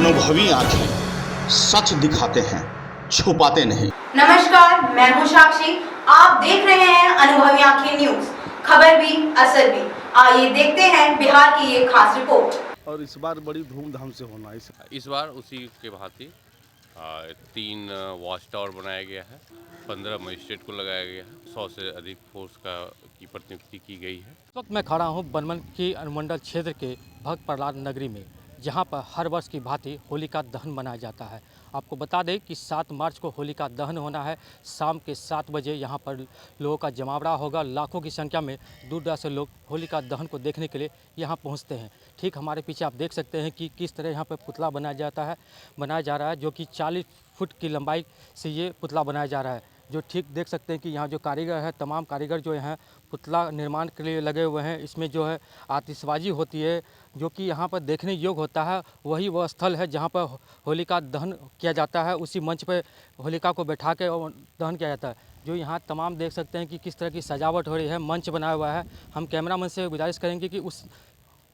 अनुभवी आंखें सच दिखाते हैं, छुपाते नहीं। नमस्कार, मैं हूं साक्षी। आप देख रहे हैं अनुभवी आंखें न्यूज। खबर भी असर भी। आइए देखते हैं बिहार की ये खास रिपोर्ट। और इस बार बड़ी धूमधाम से होना है। इस बार उसी के भांति 3 वॉच टावर बनाया गया है, 15 मजिस्ट्रेट को लगाया गया है, 100 से अधिक फोर्स की प्रतिनियुक्ति की गई है। इस वक्त मैं खड़ा हूं बनमनखी अनुमंडल क्षेत्र के भक्त प्रहलाद नगरी में, जहां पर हर वर्ष की भांति होलिका दहन मनाया जाता है। आपको बता दें कि 7 मार्च को होलिका दहन होना है। शाम के 7 बजे यहां पर लोगों का जमावड़ा होगा। लाखों की संख्या में दूर दराज से लोग होलिका दहन को देखने के लिए यहां पहुंचते हैं। ठीक हमारे पीछे आप देख सकते हैं कि किस तरह यहां पर पुतला बनाया जा रहा है, जो कि 40 फुट की लंबाई से ये पुतला बनाया जा रहा है। जो ठीक देख सकते हैं कि यहाँ जो कारीगर है, तमाम कारीगर जो हैं पुतला निर्माण के लिए लगे हुए हैं। इसमें जो है आतिशबाजी होती है, जो कि यहाँ पर देखने योग्य होता है। वही वह स्थल है जहाँ पर होलिका दहन किया जाता है। उसी मंच पर होलिका को बैठा के दहन किया जाता है। जो यहाँ तमाम देख सकते हैं कि किस तरह की सजावट हो रही है, मंच बनाया हुआ है। हम कैमरामैन से गुजारिश करेंगे कि उस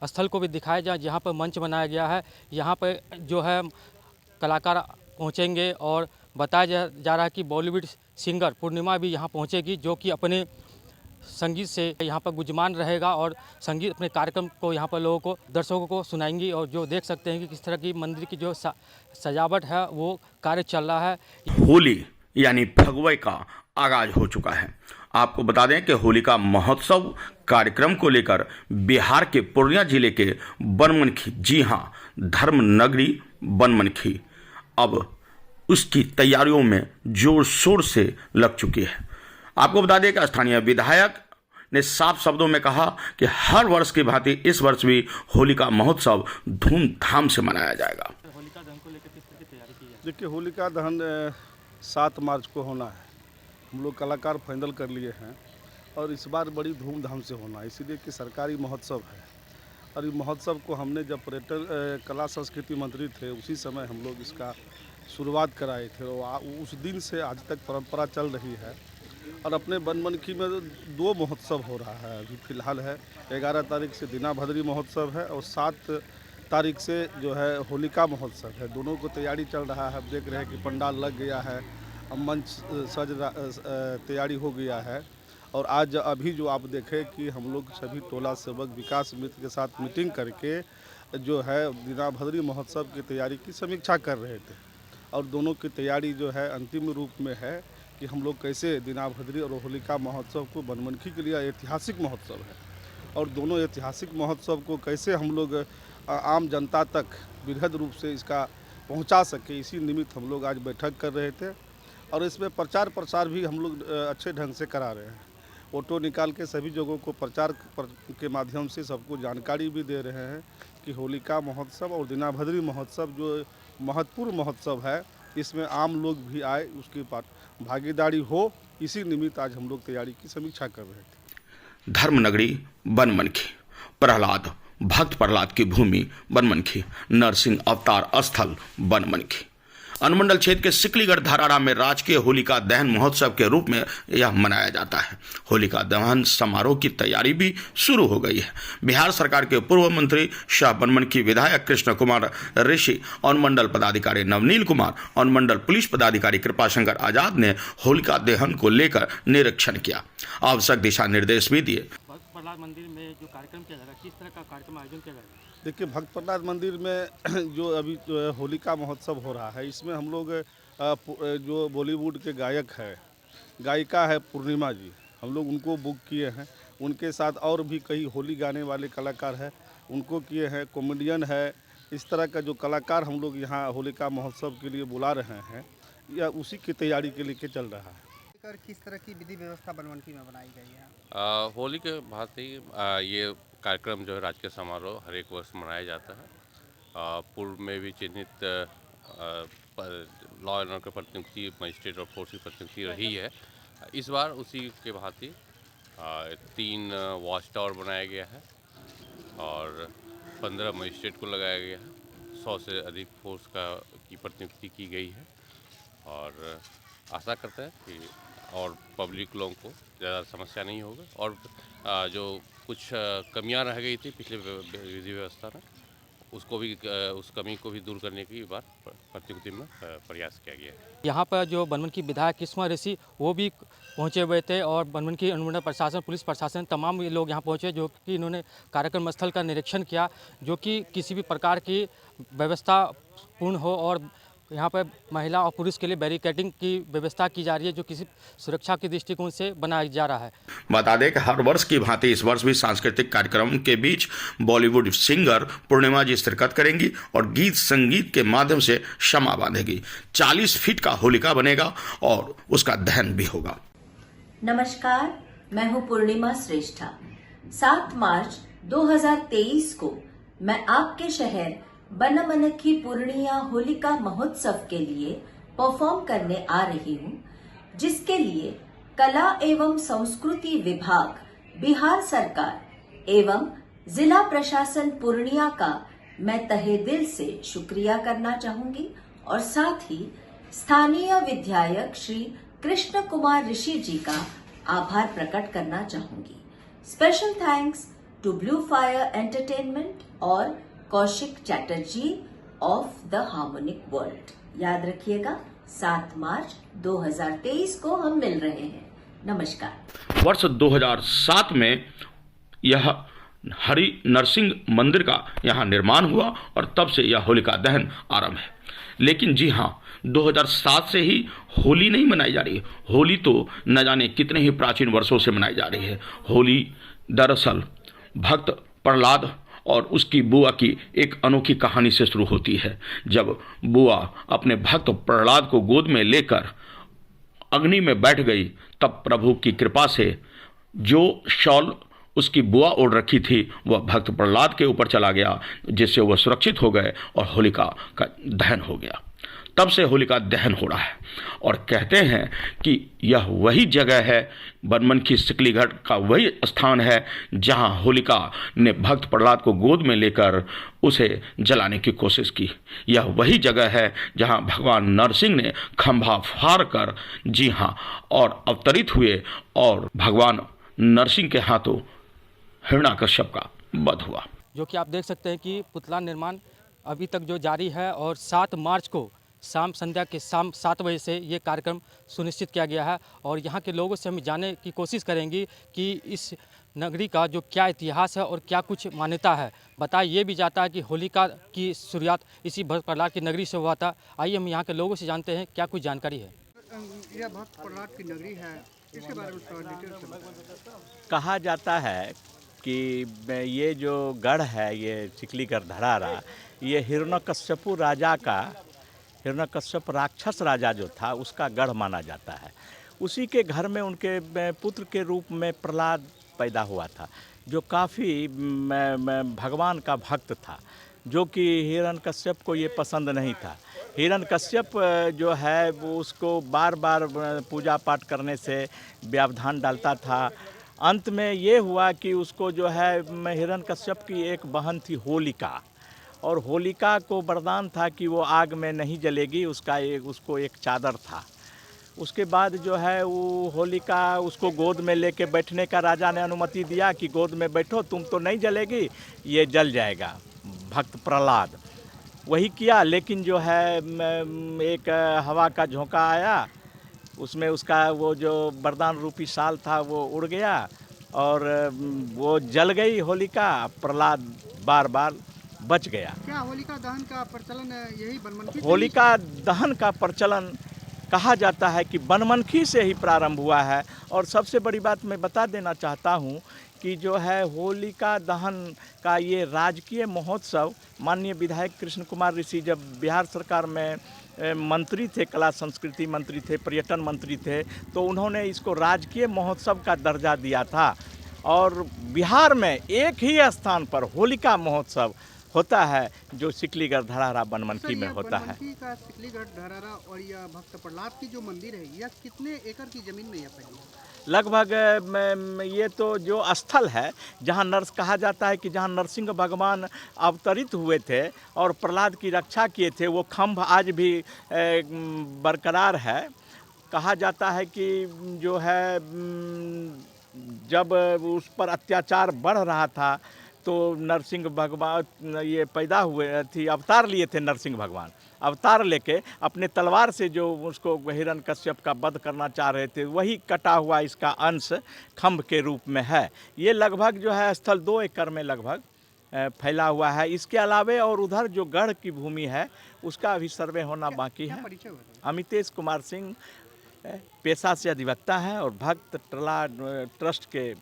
स्थल को भी दिखाया जाए जहाँ पर मंच बनाया गया है। यहाँ पर जो है कलाकार पहुँचेंगे और बताया जा रहा है कि बॉलीवुड सिंगर पूर्णिमा भी यहाँ पहुँचेगी, जो कि अपने संगीत से यहाँ पर गुंजमान रहेगा और संगीत अपने कार्यक्रम को यहाँ पर लोगों को, दर्शकों को सुनाएंगी। और जो देख सकते हैं कि किस तरह की मंदिर की जो सजावट है वो कार्य चल रहा है। होली यानी फगुए का आगाज हो चुका है। आपको बता दें कि होलिका महोत्सव कार्यक्रम को लेकर बिहार के पूर्णिया जिले के बनमनखी, जी हाँ, धर्म नगरी बनमनखी, अब उसकी तैयारियों में जोर शोर से लग चुकी है। आपको बता दें कि स्थानीय विधायक ने साफ शब्दों में कहा कि हर वर्ष की भांति इस वर्ष भी होलिका महोत्सव धूमधाम से मनाया जाएगा। होलिका दहन को लेकर किस तरह की तैयारी की है? देखिए, होलिका दहन 7 मार्च को होना है। हम लोग कलाकार फाइनल कर लिए हैं और इस बार बड़ी धूमधाम से होना है, इसीलिए कि सरकारी महोत्सव है। और इस महोत्सव को हमने जब पर्यटन कला संस्कृति मंत्री थे उसी समय हम लोग इसका शुरुआत कराए थे और उस दिन से आज तक परंपरा चल रही है। और अपने बनमनखी में 2 महोत्सव हो रहा है। अभी फ़िलहाल है 11 तारीख से दीना भद्री महोत्सव है और 7 तारीख से जो है होलिका महोत्सव है। दोनों को तैयारी चल रहा है। अब देख रहे हैं कि पंडाल लग गया है, अब मंच तैयारी हो गया है। और आज अभी जो आप देखें कि हम लोग सभी टोला सेवक विकास मित्र के साथ मीटिंग करके जो है दीना भद्री महोत्सव की तैयारी की समीक्षा कर रहे थे। और दोनों की तैयारी जो है अंतिम रूप में है कि हम लोग कैसे दीना भद्री और होलिका महोत्सव को बनमनखी के लिए ऐतिहासिक महोत्सव है और दोनों ऐतिहासिक महोत्सव को कैसे हम लोग आम जनता तक बृहद रूप से इसका पहुंचा सके, इसी निमित्त हम लोग आज बैठक कर रहे थे। और इसमें प्रचार प्रसार भी हम लोग अच्छे ढंग से करा रहे हैं। ऑटो निकाल के सभी जगहों को प्रचार के माध्यम से सबको जानकारी भी दे रहे हैं कि होलिका महोत्सव और दीना भद्री महोत्सव जो महत्वपूर्ण महोत्सव है, इसमें आम लोग भी आए, उसकी भागीदारी हो, इसी निमित्त आज हम लोग तैयारी की समीक्षा कर रहे थे। धर्मनगरी बनमनखी, प्रहलाद, भक्त प्रहलाद की भूमि बनमनखी, नरसिंह अवतार स्थल बनमनखी। अनुमंडल क्षेत्र के सिकलीगढ़ धारारा में राजकीय होलिका दहन महोत्सव के रूप में यह मनाया जाता है। होलिका दहन समारोह की तैयारी भी शुरू हो गई है। बिहार सरकार के पूर्व मंत्री शाह बनमनखी विधायक कृष्ण कुमार ऋषि, अनुमंडल पदाधिकारी नवनील कुमार, अनुमंडल पुलिस पदाधिकारी कृपाशंकर आजाद ने होलिका दहन को लेकर निरीक्षण किया, आवश्यक दिशा निर्देश भी दिए। प्रहलाद मंदिर में जो कार्यक्रम किया जाएगा, किस तरह का कार्यक्रम आयोजन किया जाएगा? देखिए, भक्त प्रहलाद मंदिर में जो अभी होलिका महोत्सव हो रहा है, इसमें हम लोग जो बॉलीवुड के गायक है, गायिका है पूर्णिमा जी, हम लोग उनको बुक किए हैं। उनके साथ और भी कई होली गाने वाले कलाकार हैं, उनको किए हैं। कॉमेडियन है, इस तरह का जो कलाकार हम लोग यहाँ होलिका महोत्सव के लिए बुला रहे हैं, या उसी की तैयारी के लिए चल रहा है। किस तरह की विधि व्यवस्था बनमनखी में बनाई गई है? होली के भांति ये कार्यक्रम जो है राजकीय समारोह हर एक वर्ष मनाया जाता है। पूर्व में भी चिन्हित लॉ एंड ऑर्डर की प्रतिनियुक्ति, मजिस्ट्रेट और फोर्स की प्रतिनियुक्ति रही है। इस बार उसी के भांति 3 वॉच टावर बनाया गया है और 15 मजिस्ट्रेट को लगाया गया है, 100 से अधिक फोर्स की प्रतिनियुक्ति की गई है। और आशा करते हैं कि और पब्लिक लोगों को ज़्यादा समस्या नहीं होगा और जो कुछ कमियां रह गई थी पिछले विधि व्यवस्था में उसको भी उस कमी को भी दूर करने की बार प्रतिनिधि में प्रयास किया गया है। यहाँ पर जो बनमनखी विधायक किस्मा ऋषि वो भी पहुँचे हुए थे और बनमनखी अनुमंडल प्रशासन, पुलिस प्रशासन, तमाम ये लोग यहाँ पहुँचे, जो कि इन्होंने कार्यक्रम स्थल का निरीक्षण किया, जो कि किसी भी प्रकार की व्यवस्था पूर्ण हो और यहाँ पर महिला और पुरुष के लिए बैरिकेडिंग की व्यवस्था की जा रही है, जो किसी सुरक्षा के दृष्टिकोण से बनाया जा रहा है। बता दें कि हर वर्ष की भांति इस वर्ष भी सांस्कृतिक कार्यक्रम के बीच बॉलीवुड सिंगर पूर्णिमा जी शिरकत करेंगी और गीत संगीत के माध्यम से क्षमा बांधेगी। 40 फीट का होलिका बनेगा और उसका दहन भी होगा। नमस्कार, मैं हूं पूर्णिमा श्रेष्ठा। 7 मार्च 2023 को मैं आपके शहर बनमनखी पूर्णिया होलिका महोत्सव के लिए परफॉर्म करने आ रही हूं, जिसके लिए कला एवं संस्कृति विभाग, बिहार सरकार एवं जिला प्रशासन पूर्णिया का मैं तहे दिल से शुक्रिया करना चाहूंगी और साथ ही स्थानीय विधायक श्री कृष्ण कुमार ऋषि जी का आभार प्रकट करना चाहूंगी। Special thanks to Blue Fire Entertainment और Kaushik Chatterjee of the Harmonic World. याद रखिएगा, 7 मार्च 2023 को हम मिल रहे हैं। नमस्कार। वर्ष 2007 में यह हरि नरसिंह मंदिर का यहाँ निर्माण हुआ और तब से यह होलिका दहन आरंभ है। लेकिन जी हाँ, 2007 से ही होली नहीं मनाई जा रही है। होली तो न जाने कितने ही प्राचीन वर्षों से मनाई जा रही है। होली दरअसल भक्त प्रहलाद और उसकी बुआ की एक अनोखी कहानी से शुरू होती है। जब बुआ अपने भक्त प्रहलाद को गोद में लेकर अग्नि में बैठ गई, तब प्रभु की कृपा से जो शॉल उसकी बुआ ओढ़ रखी थी वह भक्त प्रहलाद के ऊपर चला गया, जिससे वह सुरक्षित हो गए और होलिका का दहन हो गया। तब से होलिका दहन हो रहा है और कहते हैं कि यह वही जगह है, बनमनखी सिकलीगढ़ का वही स्थान है जहां होलिका ने भक्त प्रहलाद को गोद में लेकर उसे जलाने की कोशिश की। यह वही जगह है जहां भगवान नरसिंह ने खंभा फाड़ कर, जी हां, और अवतरित हुए और भगवान नरसिंह के हाथों हिरण्याकश्यप का वध हुआ। जो कि आप देख सकते हैं कि पुतला निर्माण अभी तक जो जारी है और 7 मार्च को संध्या के शाम 7 बजे से ये कार्यक्रम सुनिश्चित किया गया है। और यहाँ के लोगों से हम जानने की कोशिश करेंगे कि इस नगरी का जो क्या इतिहास है और क्या कुछ मान्यता है। बताया ये भी जाता है कि होलिका की शुरुआत इसी भक्त प्रहलाद की नगरी से हुआ था। आइए हम यहाँ के लोगों से जानते हैं क्या कुछ जानकारी है। यह भक्त प्रहलाद की नगरी है, इसके बारे में थोड़ा डिटेल से बताएं। कहा जाता है कि ये जो गढ़ है, ये चिखलीगढ़ धरारा, ये हिरण्यकश्यपु राजा का, हिरण्यकश्यप राक्षस राजा जो था उसका गढ़ माना जाता है। उसी के घर में उनके पुत्र के रूप में प्रहलाद पैदा हुआ था, जो काफ़ी भगवान का भक्त था, जो कि हिरण्यकश्यप को ये पसंद नहीं था। हिरण्यकश्यप जो है वो उसको बार बार पूजा पाठ करने से व्यवधान डालता था। अंत में ये हुआ कि उसको जो है हिरण्यकश्यप की एक बहन थी होलिका, और होलिका को वरदान था कि वो आग में नहीं जलेगी, उसको एक चादर था। उसके बाद जो है वो होलिका उसको गोद में लेके बैठने का राजा ने अनुमति दिया कि गोद में बैठो, तुम तो नहीं जलेगी, ये जल जाएगा। भक्त प्रहलाद वही किया, लेकिन जो है एक हवा का झोंका आया, उसमें उसका वो जो वरदान रूपी शाल था वो उड़ गया और वो जल गई होलिका। प्रहलाद बार बार बच गया। क्या होलिका दहन का प्रचलन यही बनमनखी? होलिका दहन का प्रचलन कहा जाता है कि बनमनखी से ही प्रारंभ हुआ है। और सबसे बड़ी बात मैं बता देना चाहता हूँ कि जो है होलिका दहन का ये राजकीय महोत्सव माननीय विधायक कृष्ण कुमार ऋषि जब बिहार सरकार में मंत्री थे, कला संस्कृति मंत्री थे, पर्यटन मंत्री थे, तो उन्होंने इसको राजकीय महोत्सव का दर्जा दिया था। और बिहार में एक ही स्थान पर होलिका महोत्सव होता है जो सिकलीगढ़ धरारा बनमनखी में होता है। बनमनखी का सिकलीगढ़ धरारा और यह भक्त प्रहलाद की जो मंदिर है, यह कितने एकड़ की जमीन में यह फैली है? लगभग ये तो जो स्थल है जहाँ कहा जाता है कि जहाँ नरसिंह भगवान अवतरित हुए थे और प्रहलाद की रक्षा किए थे, वो खम्भ आज भी बरकरार है। कहा जाता है कि जो है जब उस पर अत्याचार बढ़ रहा था तो नरसिंह भगवान ये पैदा हुए थी, अवतार लिए थे नरसिंह भगवान। अवतार लेके अपने तलवार से जो उसको हिरण्यकश्यप का वध करना चाह रहे थे, वही कटा हुआ इसका अंश खम्भ के रूप में है। ये लगभग जो है स्थल 2 एकड़ में लगभग फैला हुआ है। इसके अलावे और उधर जो गढ़ की भूमि है उसका अभी सर्वे होना बाकी है। अमितेश कुमार सिंह पेशा से अधिवक्ता है और भक्त ट्रस्ट के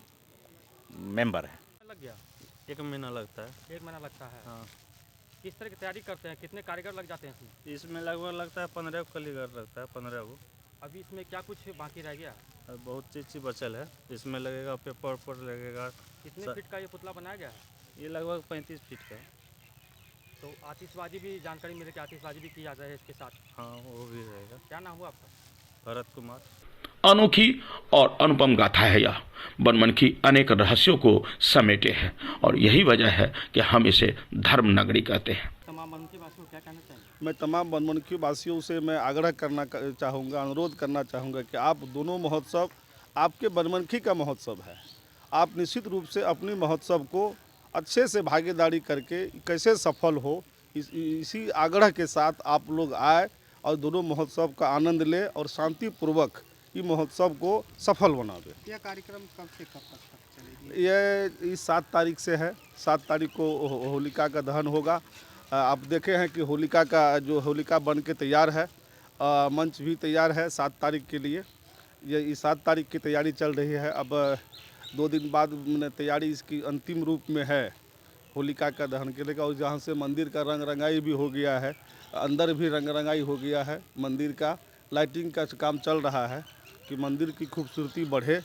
मेंबर हैं। लग गया 1 महीना लगता है। 1 महीना लगता है। हाँ। किस तरह की तैयारी करते हैं, कितने कारीगर लग जाते हैं इसमें? इसमें लगभग लगता है 15 कारीगर लगता है, 15 को। अभी इसमें क्या कुछ बाकी रह गया? बहुत चीज़ बचल है। इसमें लगेगा पेपर लगेगा। कितने फीट का ये पुतला बनाया गया है? ये लगभग 35 फीट का है। तो आतिशबाजी भी जानकारी मिले कि आतिशबाजी भी की जाता है इसके साथ? हाँ, वो भी रहेगा। क्या नाम हुआ आपका? भरत कुमार। अनोखी और अनुपम गाथा है यह। बनमनखी अनेक रहस्यों को समेटे है और यही वजह है कि हम इसे धर्म नगरी कहते हैं। तमाम बनमनखी वासियों को क्या कहना चाहिए? मैं तमाम बनमनखी वासियों से मैं आग्रह करना चाहूँगा, अनुरोध करना चाहूँगा कि आप दोनों महोत्सव, आपके बनमनखी का महोत्सव है, आप निश्चित रूप से अपनी महोत्सव को अच्छे से भागीदारी करके कैसे सफल हो, इसी आग्रह के साथ आप लोग आए और दोनों महोत्सव का आनंद ले और शांतिपूर्वक ये महोत्सव को सफल बनावे। यह कार्यक्रम कब से कब तक चलेगी? ये इस 7 तारीख से है। 7 तारीख को होलिका का दहन होगा। आप देखे हैं कि होलिका का जो होलिका बन के तैयार है, मंच भी तैयार है 7 तारीख के लिए। ये 7 तारीख की तैयारी चल रही है। अब 2 दिन बाद तैयारी इसकी अंतिम रूप में है होलिका का दहन के लिए। और जहाँ से मंदिर का रंग रंगाई भी हो गया है, अंदर भी रंग रंगाई हो गया है। मंदिर का लाइटिंग का काम चल रहा है कि मंदिर की खूबसूरती बढ़े,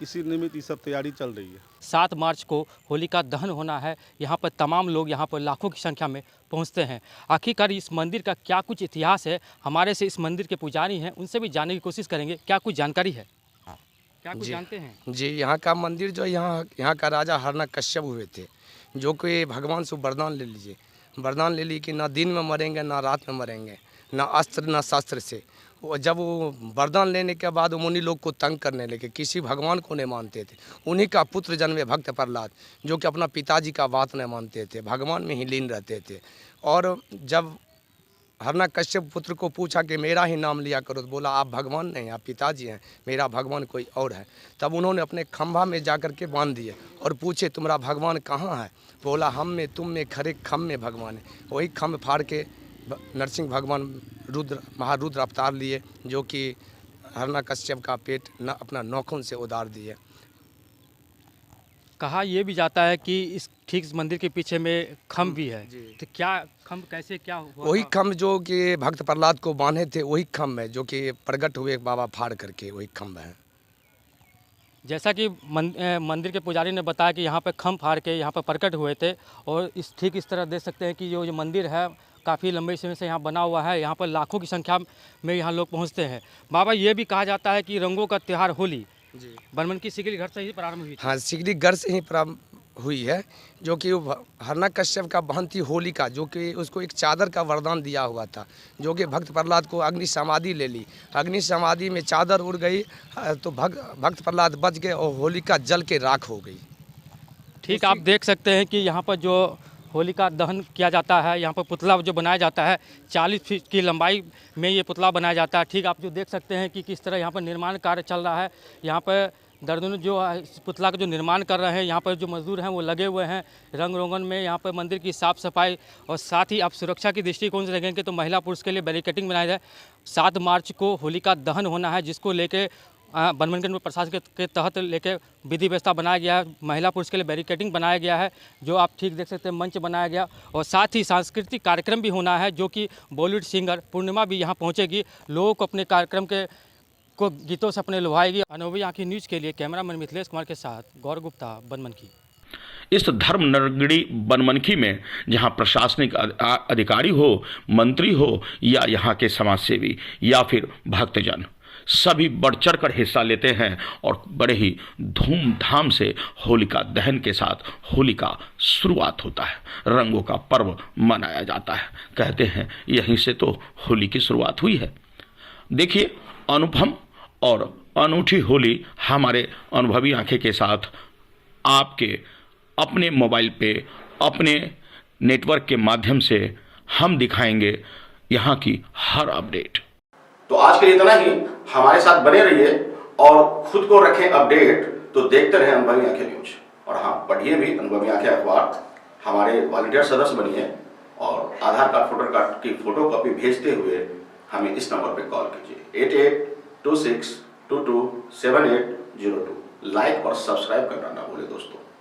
इसी निमित्त ये सब तैयारी चल रही है। 7 मार्च को होलिका दहन होना है। यहाँ पर तमाम लोग यहाँ पर लाखों की संख्या में पहुँचते हैं। आखिरकार इस मंदिर का क्या कुछ इतिहास है, हमारे से इस मंदिर के पुजारी हैं, उनसे भी जानने की कोशिश करेंगे। क्या कुछ जानकारी है, क्या कुछ जानते हैं? जी, यहाँ का मंदिर जो यहाँ का राजा हिरण्यकश्यप हुए थे, जो कि भगवान से वरदान ले लीजिए, वरदान ले ली कि ना दिन में मरेंगे ना रात में मरेंगे, ना अस्त्र ना शस्त्र से। जब वो वरदान लेने के बाद उन्हीं लोग को तंग करने लगे, किसी भगवान को नहीं मानते थे। उन्हीं का पुत्र जन्मे भक्त प्रहलाद, जो कि अपना पिताजी का बात नहीं मानते थे, भगवान में ही लीन रहते थे। और जब हिरण्यकश्यप पुत्र को पूछा कि मेरा ही नाम लिया करो, तो बोला आप भगवान नहीं, आप पिताजी हैं, मेरा भगवान कोई और है। तब उन्होंने अपने खंभा में जा कर के बांध दिए और पूछे तुम्हारा भगवान कहाँ है? बोला हम में तुम में खरे खम्भ में भगवान है। वही खम्भ फाड़ के नरसिंह भगवान महारुद्र अवतार लिए, जो कि हिरण्यकश्यप का पेट अपना नौखून से उतार दिए। कहा यह भी जाता है कि इस ठीक मंदिर के पीछे में खम्भ भी है। तो क्या खम्भ कैसे क्या हुआ? वही खम्भ जो कि भक्त प्रहलाद को बांधे थे, वही खम्भ है जो कि प्रकट हुए बाबा फाड़ करके, वही खम्भ है। जैसा कि मंदिर के पुजारी ने बताया कि यहाँ पर खम्भ फाड़ के यहाँ पर प्रकट हुए थे। और इस तरह देख सकते हैं कि जो मंदिर है काफ़ी लंबे समय से यहाँ बना हुआ है। यहाँ पर लाखों की संख्या में यहाँ लोग पहुँचते हैं। बाबा, ये भी कहा जाता है कि रंगों का त्यौहार होली बनमनखी सिकली घर से ही प्रारंभ हुई। हाँ, सिकली घर से ही प्रारंभ हुई है, जो कि हिरण्यकश्यप का बहन थी होलिका, जो कि उसको एक चादर का वरदान दिया हुआ था, जो कि भक्त प्रहलाद को अग्नि समाधि ले ली। अग्नि समाधि में चादर उड़ गई तो भक्त प्रहलाद बच गए और होलिका जल के राख हो गई। ठीक, आप देख सकते हैं कि यहाँ पर जो होलिका दहन किया जाता है, यहाँ पर पुतला जो बनाया जाता है 40 फीट की लंबाई में ये पुतला बनाया जाता है। ठीक, आप जो देख सकते हैं कि किस तरह यहाँ पर निर्माण कार्य चल रहा है। यहाँ पर दर्जनों जो पुतला का जो निर्माण कर रहे हैं, यहाँ पर जो मजदूर हैं वो लगे हुए हैं रंग रोगन में। यहाँ पर मंदिर की साफ़ सफाई और साथ ही आप सुरक्षा की दृष्टिकोण से देखेंगे तो महिला पुरुष के लिए बैरिकेडिंग बनाई जाए। 7 मार्च को होलिका दहन होना है, जिसको लेके बनमनखी प्रशासन के तहत लेके विधि व्यवस्था बनाया गया है। महिला पुरुष के लिए बैरिकेडिंग बनाया गया है, जो आप ठीक देख सकते हैं, मंच बनाया गया। और साथ ही सांस्कृतिक कार्यक्रम भी होना है, जो कि बॉलीवुड सिंगर पूर्णिमा भी यहाँ पहुँचेगी, लोगों को अपने कार्यक्रम को गीतों से अपने लुभाएगी। अनोवी आँखी न्यूज़ के लिए कैमरामैन मिथिलेश कुमार के साथ गौर गुप्ता, बनमनखी। इस धर्म नगरी बनमनखी में जहां प्रशासनिक अधिकारी हो, मंत्री हो या यहाँ के समाजसेवी या फिर भक्तजन, सभी बढ़ चढ़ कर हिस्सा लेते हैं और बड़े ही धूमधाम से होलिका दहन के साथ होली का शुरुआत होता है। रंगों का पर्व मनाया जाता है। कहते हैं यहीं से तो होली की शुरुआत हुई है। देखिए, अनुपम और अनूठी होली हमारे अनुभवी आंखें के साथ आपके अपने मोबाइल पे, अपने नेटवर्क के माध्यम से हम दिखाएंगे यहाँ की हर अपडेट। तो आज के लिए इतना ही। हमारे साथ बने रहिए और खुद को रखें अपडेट। तो देखते रहें अनुभवी आंखें न्यूज। और हाँ, पढ़िए भी अनुभवी आंखें अखबार। हमारे वॉलंटियर सदस्य बनिए और आधार कार्ड, वोटर कार्ड की फोटो कॉपी भेजते हुए हमें इस नंबर पर कॉल कीजिए 8826227802। लाइक और सब्सक्राइब करना ना भूलें दोस्तों।